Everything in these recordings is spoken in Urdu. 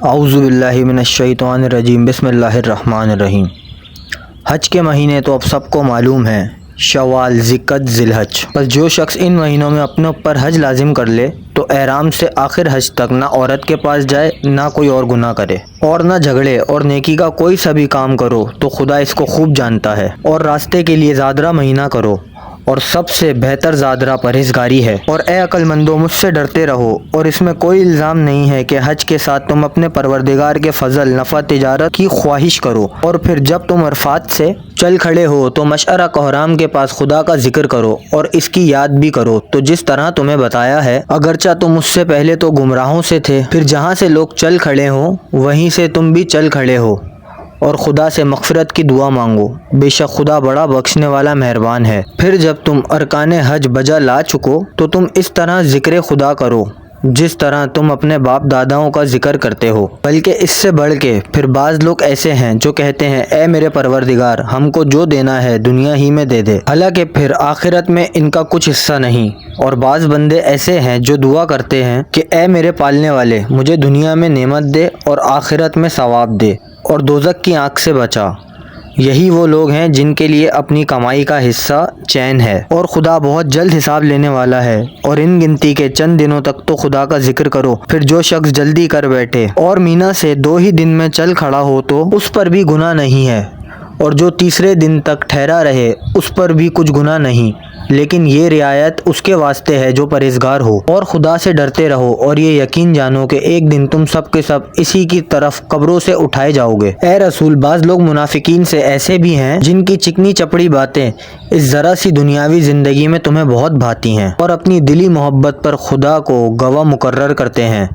اعوذ باللہ من الشیطان الرجیم، بسم اللہ الرحمن الرحیم۔ حج کے مہینے تو اب سب کو معلوم ہیں، شوال، ذی-القعدہ، ذی الحج۔ بس جو شخص ان مہینوں میں اپنے اوپر حج لازم کر لے تو احرام سے آخر حج تک نہ عورت کے پاس جائے، نہ کوئی اور گناہ کرے، اور نہ جھگڑے، اور نیکی کا کوئی سا بھی کام کرو تو خدا اس کو خوب جانتا ہے۔ اور راستے کے لیے زادرہ مہینہ کرو، اور سب سے بہتر زادرہ پرہیزگاری ہے۔ اور اے عقل مندو، مجھ سے ڈرتے رہو، اور اس میں کوئی الزام نہیں ہے کہ حج کے ساتھ تم اپنے پروردگار کے فضل، نفع، تجارت کی خواہش کرو، اور پھر جب تم عرفات سے چل کھڑے ہو تو مشعرہ کوہرام کے پاس خدا کا ذکر کرو اور اس کی یاد بھی کرو، تو جس طرح تمہیں بتایا ہے، اگرچہ تم اس سے پہلے تو گمراہوں سے تھے، پھر جہاں سے لوگ چل کھڑے ہوں وہیں سے تم بھی چل کھڑے ہو، اور خدا سے مغفرت کی دعا مانگو، بے شک خدا بڑا بخشنے والا مہربان ہے۔ پھر جب تم ارکان حج بجا لا چکو تو تم اس طرح ذکر خدا کرو جس طرح تم اپنے باپ داداؤں کا ذکر کرتے ہو، بلکہ اس سے بڑھ کے۔ پھر بعض لوگ ایسے ہیں جو کہتے ہیں، اے میرے پروردگار، ہم کو جو دینا ہے دنیا ہی میں دے دے، حالانکہ پھر آخرت میں ان کا کچھ حصہ نہیں۔ اور بعض بندے ایسے ہیں جو دعا کرتے ہیں کہ اے میرے پالنے والے، مجھے دنیا میں نعمت دے اور آخرت میں ثواب دے، اور دوزخ کی آنکھ سے بچا۔ یہی وہ لوگ ہیں جن کے لیے اپنی کمائی کا حصہ چین ہے، اور خدا بہت جلد حساب لینے والا ہے۔ اور ان گنتی کے چند دنوں تک تو خدا کا ذکر کرو، پھر جو شخص جلدی کر بیٹھے اور مینا سے 2 ہی دن میں چل کھڑا ہو تو اس پر بھی گناہ نہیں ہے، اور جو تیسرے دن تک ٹھہرا رہے اس پر بھی کچھ گناہ نہیں، لیکن یہ رعایت اس کے واسطے ہے جو پرہیزگار ہو۔ اور خدا سے ڈرتے رہو، اور یہ یقین جانو کہ ایک دن تم سب کے سب اسی کی طرف قبروں سے اٹھائے جاؤ گے۔ اے رسول، بعض لوگ منافقین سے ایسے بھی ہیں جن کی چکنی چپڑی باتیں اس ذرا سی دنیاوی زندگی میں تمہیں بہت بھاتی ہیں، اور اپنی دلی محبت پر خدا کو گواہ مقرر کرتے ہیں،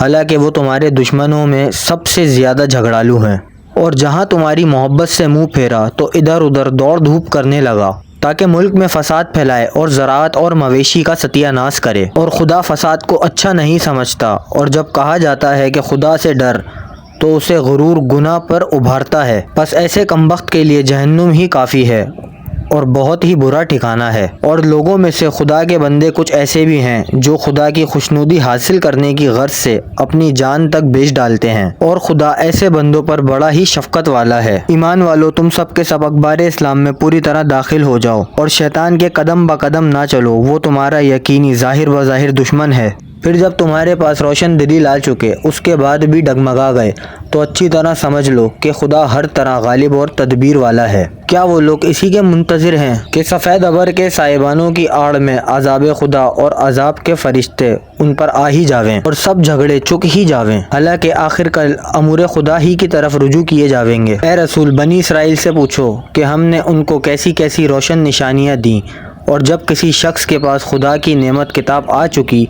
حالانکہ وہ تمہارے دشمنوں میں سب سے زیادہ جھگڑالو ہیں۔ اور جہاں تمہاری محبت سے منہ پھیرا تو ادھر ادھر دوڑ دھوپ کرنے لگا تاکہ ملک میں فساد پھیلائے اور زراعت اور مویشی کا ستیہ ناش کرے، اور خدا فساد کو اچھا نہیں سمجھتا۔ اور جب کہا جاتا ہے کہ خدا سے ڈر تو اسے غرور گناہ پر ابھارتا ہے، بس ایسے کمبخت کے لیے جہنم ہی کافی ہے، اور بہت ہی برا ٹھکانہ ہے۔ اور لوگوں میں سے خدا کے بندے کچھ ایسے بھی ہیں جو خدا کی خوشنودی حاصل کرنے کی غرض سے اپنی جان تک بیچ ڈالتے ہیں، اور خدا ایسے بندوں پر بڑا ہی شفقت والا ہے۔ ایمان والو، تم سب کے سب اخبار اسلام میں پوری طرح داخل ہو جاؤ، اور شیطان کے قدم بقدم نہ چلو، وہ تمہارا یقینی ظاہر و ظاہر دشمن ہے۔ پھر جب تمہارے پاس روشن دلیل آ چکے، اس کے بعد بھی ڈگمگا گئے، تو اچھی طرح سمجھ لو کہ خدا ہر طرح غالب اور تدبیر والا ہے۔ کیا وہ لوگ اسی کے منتظر ہیں کہ سفید ابر کے سائبانوں کی آڑ میں عذاب خدا اور عذاب کے فرشتے ان پر آ ہی جاویں اور سب جھگڑے چک ہی جاویں، حالانکہ آخر کل امور خدا ہی کی طرف رجوع کیے جاویں گے۔ اے رسول، بنی اسرائیل سے پوچھو کہ ہم نے ان کو کیسی کیسی روشن نشانیاں دیں، اور جب کسی شخص کے پاس خدا کی نعمت کتاب آ چکی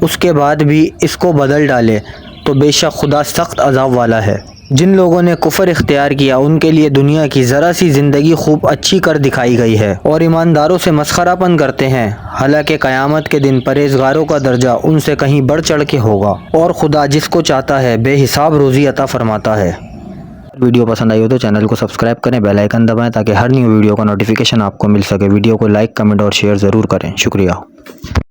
اس کے بعد بھی اس کو بدل ڈالے تو بے شک خدا سخت عذاب والا ہے۔ جن لوگوں نے کفر اختیار کیا ان کے لیے دنیا کی ذرا سی زندگی خوب اچھی کر دکھائی گئی ہے، اور ایمانداروں سے مسخرہ پن کرتے ہیں، حالانکہ قیامت کے دن پرہیزگاروں کا درجہ ان سے کہیں بڑھ چڑھ کے ہوگا، اور خدا جس کو چاہتا ہے بے حساب روزی عطا فرماتا ہے۔ ویڈیو پسند آئی ہو تو چینل کو سبسکرائب کریں، بیل آئیکن دبائیں تاکہ ہر نیو ویڈیو کا نوٹیفیکیشن آپ کو مل سکے۔ ویڈیو کو لائک، کمنٹ اور شیئر ضرور کریں۔ شکریہ۔